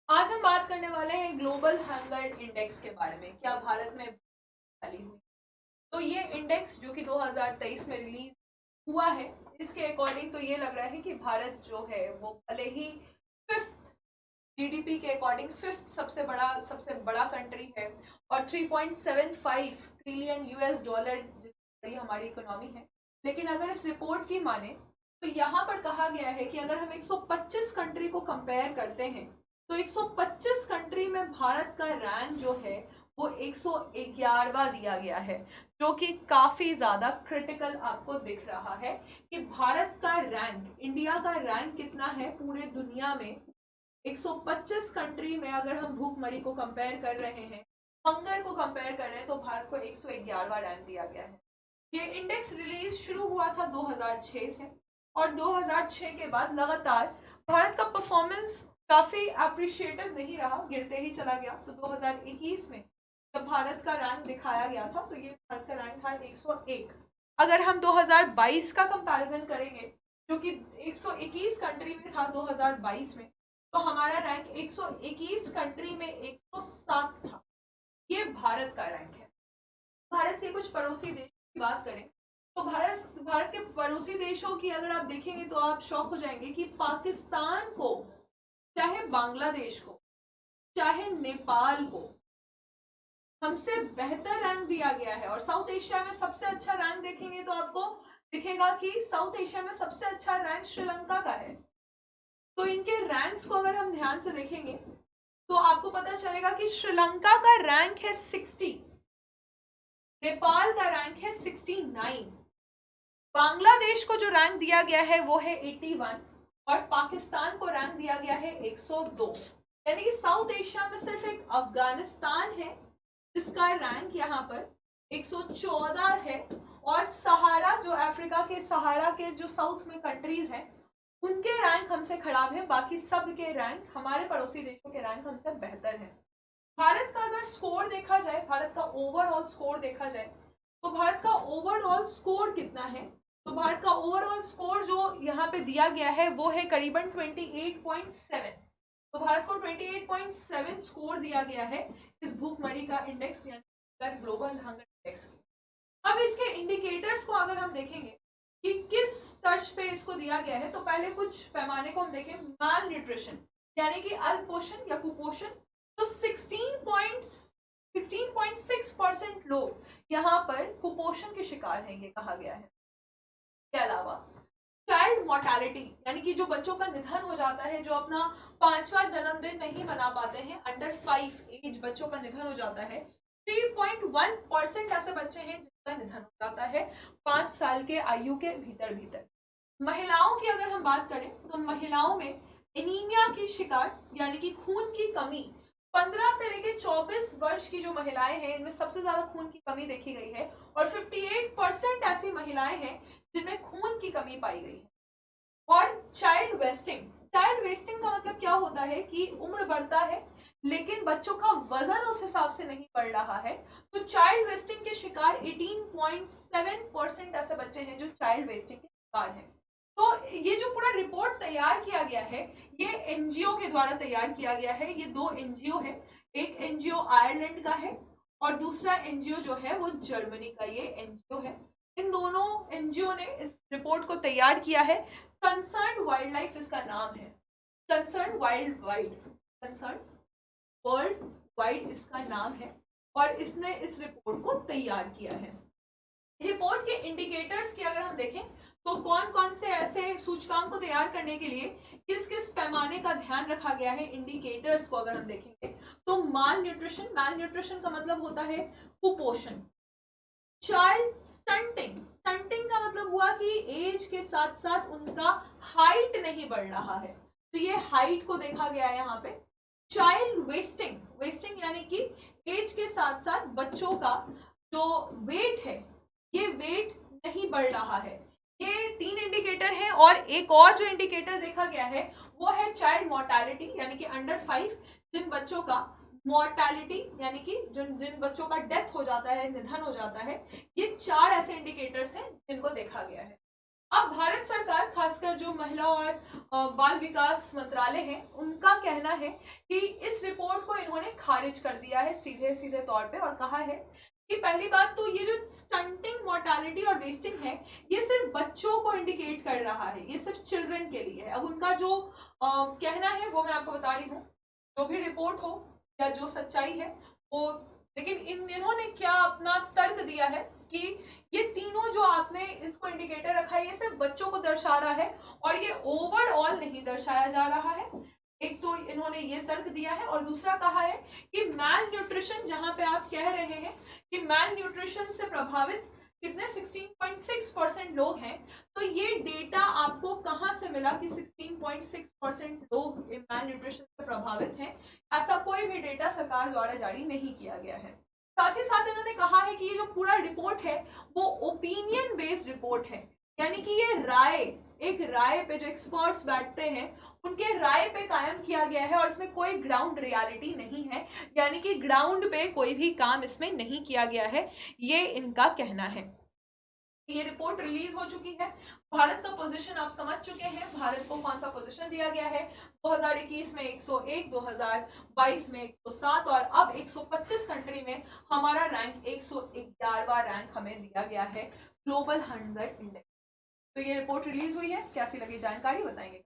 आज हम बात करने वाले हैं ग्लोबल हंगर इंडेक्स के बारे में। क्या भारत में खाली हुई? तो ये इंडेक्स जो कि 2023 में रिलीज हुआ है, इसके अकॉर्डिंग तो ये लग रहा है कि भारत जो है वो भले ही फिफ्थ जीडीपी के अकॉर्डिंग फिफ्थ सबसे बड़ा कंट्री है और 3.75 ट्रिलियन यूएस डॉलर जितनी बड़ी हमारी इकोनॉमी है, लेकिन अगर इस रिपोर्ट की माने तो यहाँ पर कहा गया है कि अगर हम 125 कंट्री को कंपेयर करते हैं तो 125 कंट्री में भारत का रैंक जो है वो 111वां दिया गया है, जो कि काफी ज्यादा क्रिटिकल आपको दिख रहा है कि भारत का रैंक, इंडिया का रैंक कितना है पूरे दुनिया में। 125 कंट्री में अगर हम भूखमरी को कंपेयर कर रहे हैं, हंगर को कंपेयर कर रहे हैं, तो भारत को 111वां रैंक दिया गया है। ये इंडेक्स रिलीज शुरू हुआ था 2006 से और 2006 के बाद लगातार भारत का परफॉर्मेंस काफी अप्रिशिएटिव नहीं रहा, गिरते ही चला गया। तो 2021 में जब भारत का रैंक दिखाया गया था तो ये भारत का रैंक था 101। अगर हम 2022 का कंपैरिजन करेंगे जो कि 121 कंट्री में था 2022 में, तो हमारा रैंक 121 कंट्री में 107 था। ये भारत का रैंक है। भारत के कुछ पड़ोसी देश की बात करें तो भारत के पड़ोसी देशों की अगर आप देखेंगे तो आप शॉक हो जाएंगे कि पाकिस्तान को, चाहे बांग्लादेश को, चाहे नेपाल को हमसे बेहतर रैंक दिया गया है। और साउथ एशिया में सबसे अच्छा रैंक देखेंगे तो आपको दिखेगा कि साउथ एशिया में सबसे अच्छा रैंक श्रीलंका का है। तो इनके रैंक्स को अगर हम ध्यान से देखेंगे तो आपको पता चलेगा कि श्रीलंका का रैंक है 60, नेपाल का रैंक है 69, बांग्लादेश को जो रैंक दिया गया है वो है 81 और पाकिस्तान को रैंक दिया गया है 102। यानी कि साउथ एशिया में सिर्फ एक अफगानिस्तान है जिसका रैंक यहाँ पर 114 है, और सहारा, जो अफ्रीका के सहारा के जो साउथ में कंट्रीज हैं, उनके रैंक हमसे खराब है। बाकी सब के रैंक, हमारे पड़ोसी देशों के रैंक हमसे बेहतर है। भारत का अगर स्कोर देखा जाए, भारत का ओवरऑल स्कोर देखा जाए तो भारत का ओवरऑल स्कोर कितना है? तो भारत का ओवरऑल स्कोर जो यहाँ पे दिया गया है वो है करीबन 28.7। तो भारत को 28.7 स्कोर दिया गया है इस भूखमरी का इंडेक्स यानी ग्लोबल हंगर इंडेक्स। अब इसके इंडिकेटर्स को अगर हम देखेंगे कि किस तर्ज पे इसको दिया गया है, तो पहले कुछ पैमाने को हम देखें। माल न्यूट्रिशन यानी कि अल्पोषण या कुपोषण, तो 16.6% लोग यहाँ पर कुपोषण के शिकार हैं, ये कहा गया है। के अलावा चाइल्ड मोर्टेलिटी यानी कि जो बच्चों का निधन हो जाता है, जो अपना 5वां जन्मदिन नहीं मना पाते हैं, अंडर 5 एज बच्चों का निधन हो जाता है, 3.1% ऐसे बच्चे हैं जिनका निधन हो जाता है 5 साल के आयु के भीतर भीतर। महिलाओं की अगर हम बात करें तो महिलाओं में एनीमिया की शिकार यानी कि खून की कमी, 15 से लेकर 24 वर्ष की जो महिलाएं हैं इनमें सबसे ज्यादा खून की कमी देखी गई है और 58% ऐसी महिलाएं हैं जिनमें खून की कमी पाई गई है। और चाइल्ड वेस्टिंग, चाइल्ड वेस्टिंग का मतलब क्या होता है कि उम्र बढ़ता है लेकिन बच्चों का वजन उस हिसाब से नहीं बढ़ रहा है। तो चाइल्ड वेस्टिंग के शिकार 18.7% ऐसे बच्चे हैं जो चाइल्ड वेस्टिंग के शिकार हैं। तो ये जो पूरा रिपोर्ट तैयार किया गया है ये एनजीओ के द्वारा तैयार किया गया है। ये दो एनजीओ है, एक एनजीओ आयरलैंड का है और दूसरा एनजीओ जो है वो जर्मनी का ये एनजीओ है। इन दोनों एनजीओ ने इस रिपोर्ट को तैयार किया है। कंसर्न वाइल्ड लाइफ इसका नाम है, कंसर्न वर्ल्ड वाइड इसका नाम है और इसने इस रिपोर्ट को तैयार किया है। रिपोर्ट के इंडिकेटर्स की अगर हम देखें तो कौन कौन से ऐसे सूचकांक को तैयार करने के लिए किस किस पैमाने का ध्यान रखा गया है, इंडिकेटर्स को अगर हम देखेंगे तो माल न्यूट्रिशन का मतलब होता है कुपोषण। चाइल्ड स्टंटिंग, स्टंटिंग का मतलब हुआ कि एज के साथ साथ उनका हाइट नहीं बढ़ रहा है, तो ये हाइट को देखा गया है यहाँ पे। चाइल्ड वेस्टिंग, वेस्टिंग यानी कि एज के साथ साथ बच्चों का जो वेट है ये वेट नहीं बढ़ रहा है। ये 3 इंडिकेटर हैं और एक और जो इंडिकेटर देखा गया है वो है चाइल्ड मोर्टेलिटी यानी कि अंडर 5 जिन बच्चों का मोर्टेलिटी यानी कि जिन जिन बच्चों का डेथ हो जाता है, निधन हो जाता है। ये 4 ऐसे इंडिकेटर्स हैं जिनको देखा गया है। अब भारत सरकार, खासकर जो महिला और बाल विकास मंत्रालय है, उनका कहना है कि इस रिपोर्ट को इन्होंने खारिज कर दिया है सीधे सीधे तौर पे, और कहा है कि पहली बात तो ये जो स्टंटिंग, मोर्टालिटी और वेस्टिंग है, ये सिर्फ बच्चों को इंडिकेट कर रहा है, ये सिर्फ चिल्ड्रन के लिए है। अब उनका जो कहना है वो मैं आपको बता रही हूँ, जो भी रिपोर्ट हो या जो सच्चाई है वो, लेकिन इन्होंने क्या अपना तर्क दिया है कि ये तीनों जो आपने इसको इंडिकेटर रखा है, ये सिर्फ बच्चों को दर्शा रहा है और ये ओवरऑल नहीं दर्शाया जा रहा है। एक तो इन्होंने ये तर्क दिया है, और दूसरा कहा है कि मैल न्यूट्रिशन, जहां पे आप कह रहे हैं कि मैल न्यूट्रिशन से प्रभावित कितने 16.6% लोग हैं, तो ये डेटा आपको कहां से मिला कि 16.6% लोग मैल न्यूट्रिशन से प्रभावित हैं? ऐसा कोई भी डेटा सरकार द्वारा जारी नहीं किया गया है। साथ ही साथ इन्होंने कहा है कि ये जो पूरा रिपोर्ट है वो ओपिनियन बेस्ड रिपोर्ट है, यानी कि ये राय, एक राय पे जो एक्सपर्ट्स बैठते हैं उनके राय पे कायम किया गया है, और इसमें कोई ग्राउंड रियलिटी नहीं है, यानी कि ग्राउंड पे कोई भी काम इसमें नहीं किया गया है, ये इनका कहना है। ये रिपोर्ट रिलीज हो चुकी है। भारत का पोजीशन आप समझ चुके हैं, भारत को कौन सा पोजीशन दिया गया है। 2021 में 101, 2022 में 107 और अब 125 कंट्री में हमारा रैंक 111वां रैंक हमें दिया गया है ग्लोबल 100 इंडेक्स। तो ये रिपोर्ट रिलीज हुई है, कैसी लगी जानकारी बताएंगे।